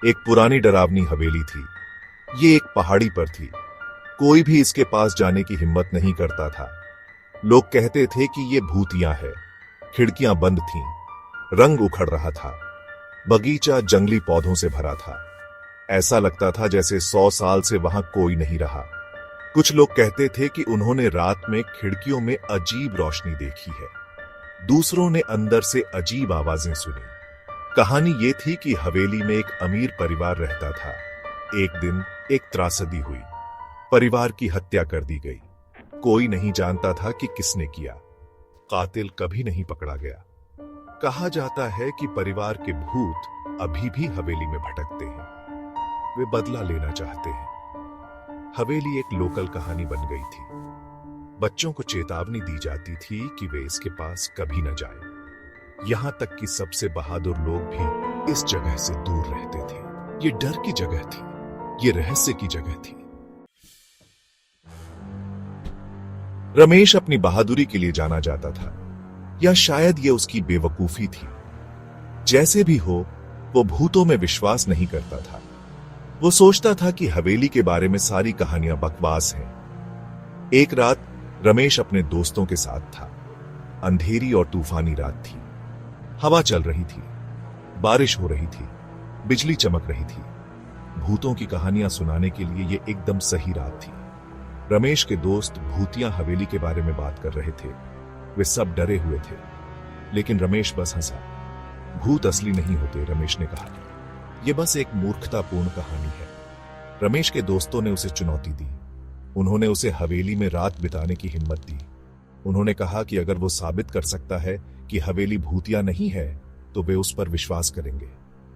एक पुरानी डरावनी हवेली थी। ये एक पहाड़ी पर थी। कोई भी इसके पास जाने की हिम्मत नहीं करता था। लोग कहते थे कि ये भूतिया है। खिड़कियां बंद थीं, रंग उखड़ रहा था, बगीचा जंगली पौधों से भरा था। ऐसा लगता था जैसे 100 साल से वहां कोई नहीं रहा। कुछ लोग कहते थे कि उन्होंने रात में खिड़कियों में अजीब रोशनी देखी है। दूसरों ने अंदर से अजीब आवाजें सुनी। कहानी ये थी कि हवेली में एक अमीर परिवार रहता था। एक दिन एक त्रासदी हुई। परिवार की हत्या कर दी गई। कोई नहीं जानता था कि किसने किया। कातिल कभी नहीं पकड़ा गया। कहा जाता है कि परिवार के भूत अभी भी हवेली में भटकते हैं। वे बदला लेना चाहते हैं। हवेली एक लोकल कहानी बन गई थी। बच्चों को चेतावनी दी जाती थी कि वे इसके पास कभी न जाएं। यहां तक कि सबसे बहादुर लोग भी इस जगह से दूर रहते थे। ये डर की जगह थी, ये रहस्य की जगह थी। रमेश अपनी बहादुरी के लिए जाना जाता था, या शायद ये उसकी बेवकूफी थी। जैसे भी हो, वो भूतों में विश्वास नहीं करता था। वो सोचता था कि हवेली के बारे में सारी कहानियां बकवास हैं। एक रात रमेश अपने दोस्तों के साथ था। अंधेरी और तूफानी रात थी। हवा चल रही थी, बारिश हो रही थी, बिजली चमक रही थी। भूतों की कहानियां सुनाने के लिए ये एकदम सही रात थी। रमेश के दोस्त भूतिया हवेली के बारे में बात कर रहे थे। वे सब डरे हुए थे, लेकिन रमेश बस हंसा। भूत असली नहीं होते, रमेश ने कहा। यह बस एक मूर्खतापूर्ण कहानी है। रमेश के दोस्तों ने उसे चुनौती दी। उन्होंने उसे हवेली में रात बिताने की हिम्मत दी। उन्होंने कहा कि अगर वो साबित कर सकता है कि हवेली भूतिया नहीं है, तो वे उस पर विश्वास करेंगे।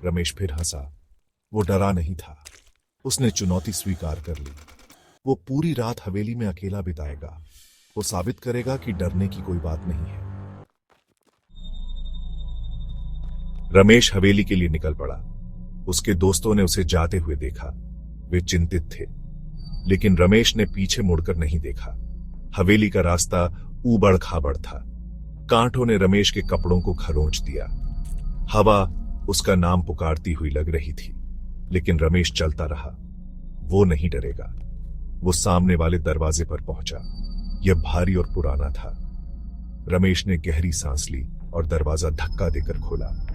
रमेश फिर हंसा। वो डरा नहीं था। उसने चुनौती स्वीकार कर ली। वो पूरी रात हवेली में अकेला बिताएगा। वो साबित करेगा कि डरने की कोई बात नहीं है। रमेश हवेली के लिए निकल पड़ा। उसके दोस्तों ने उसे जाते हुए देखा। वे चिंतित थे, लेकिन रमेश ने पीछे मुड़कर नहीं देखा। हवेली का रास्ता ऊबड़ खाबड़ था। कांटों ने रमेश के कपड़ों को खरोंच दिया। हवा उसका नाम पुकारती हुई लग रही थी, लेकिन रमेश चलता रहा। वो नहीं डरेगा। वो सामने वाले दरवाजे पर पहुंचा। यह भारी और पुराना था। रमेश ने गहरी सांस ली और दरवाजा धक्का देकर खोला।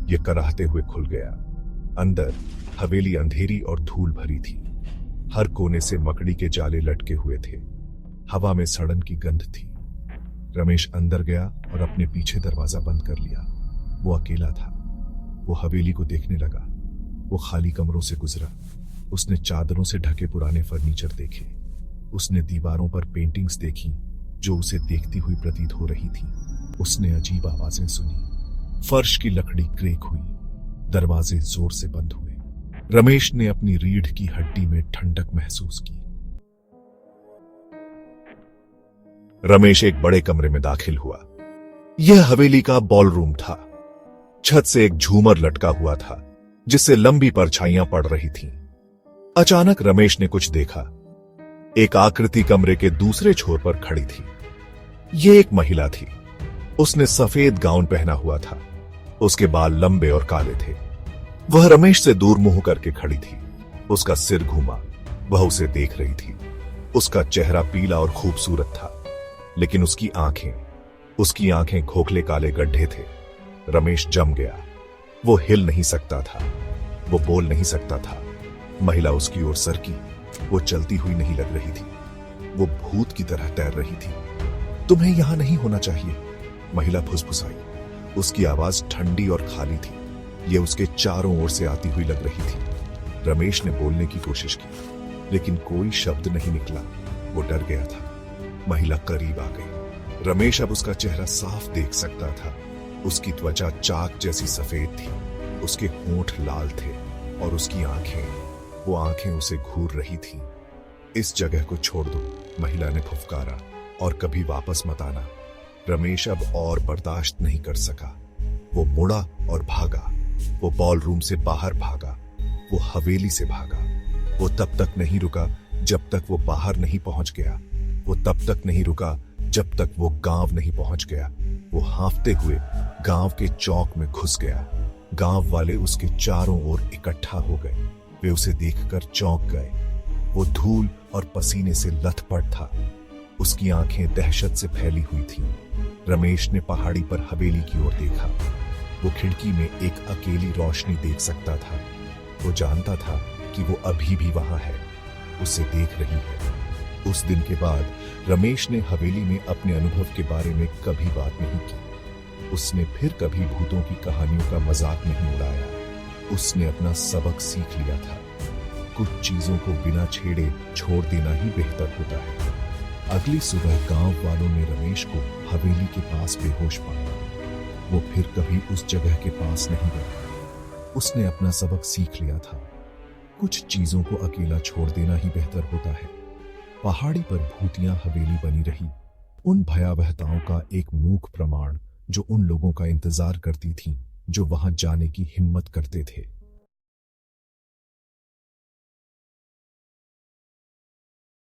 यह कराहते हुए खुल गया। अंदर हवेली अंधेरी और धूल भरी थी। हर कोने से मकड़ी के जाले लटके हुए थे। हवा में सड़न की गंध थी। रमेश अंदर गया और अपने पीछे दरवाजा बंद कर लिया। वो अकेला था। वो हवेली को देखने लगा। वो खाली कमरों से गुजरा। उसने चादरों से ढके पुराने फर्नीचर देखे। उसने दीवारों पर पेंटिंग्स देखी जो उसे देखती हुई प्रतीत हो रही थी। उसने अजीब आवाजें सुनी। फर्श की लकड़ी क्रेक हुई। दरवाजे जोर से बंद हुए। रमेश ने अपनी रीढ़ की हड्डी में ठंडक महसूस की। रमेश एक बड़े कमरे में दाखिल हुआ। यह हवेली का बॉलरूम था। छत से एक झूमर लटका हुआ था, जिससे लंबी परछाइयां पड़ रही थीं। अचानक रमेश ने कुछ देखा। एक आकृति कमरे के दूसरे छोर पर खड़ी थी। यह एक महिला थी। उसने सफेद गाउन पहना हुआ था। उसके बाल लंबे और काले थे। वह रमेश से दूर मुंह करके खड़ी थी। उसका सिर घूमा। वह उसे देख रही थी। उसका चेहरा पीला और खूबसूरत था, लेकिन उसकी आंखें खोखले काले गड्ढे थे। रमेश जम गया। वो हिल नहीं सकता था। वो बोल नहीं सकता था। महिला उसकी ओर सरकी। वो चलती हुई नहीं लग रही थी। वो भूत की तरह तैर रही थी। तुम्हें यहां नहीं होना चाहिए, महिला फुसफुसाई। उसकी आवाज ठंडी और खाली थी। ये उसके चारों ओर से आती हुई लग रही थी। रमेश ने बोलने की कोशिश की, लेकिन कोई शब्द नहीं निकला। वो डर गया था। महिला करीब आ गई। रमेश अब उसका चेहरा साफ देख सकता था। उसकी त्वचा चाक जैसी सफेद थी। उसके होंठ लाल थे और उसकी वो आंखें उसे घूर रही थीं। इस जगह को छोड़ दो, महिला ने फुफकारा, और कभी वापस मत आना। रमेश अब और बर्दाश्त नहीं कर सका। वो मुड़ा और भागा। वो बॉलरूम से बाहर भागा। वो हवेली से भागा। वो तब तक नहीं रुका जब तक वो बाहर नहीं पहुंच गया। वो तब तक नहीं रुका जब तक वो गांव नहीं पहुंच गया। वो हांफते हुए गांव के चौक में घुस गया। गांव वाले उसके चारों ओर इकट्ठा हो गए। वे उसे देखकर चौंक गए। वो धूल और पसीने से लथपथ था। उसकी आंखें दहशत से फैली हुई थीं। रमेश ने पहाड़ी पर हवेली की ओर देखा। वो खिड़की में एक अकेली रोशनी देख सकता था। वो जानता था कि वो अभी भी वहां है, उसे देख रही है। उस दिन के बाद रमेश ने हवेली में अपने अनुभव के बारे में कभी बात नहीं की। उसने फिर कभी भूतों की कहानियों का मजाक नहीं उड़ाया। उसने अपना सबक सीख लिया था। कुछ चीजों को बिना छेड़े छोड़ देना ही बेहतर होता है। अगली सुबह गांव वालों ने रमेश को हवेली के पास बेहोश पाया। वो फिर कभी उस जगह के पास नहीं गया। उसने अपना सबक सीख लिया था। कुछ चीजों को अकेला छोड़ देना ही बेहतर होता है। पहाड़ी पर भूतियां हवेली बनी रही, उन भयावहताओं का एक मूक प्रमाण जो उन लोगों का इंतजार करती थीं जो वहां जाने की हिम्मत करते थे।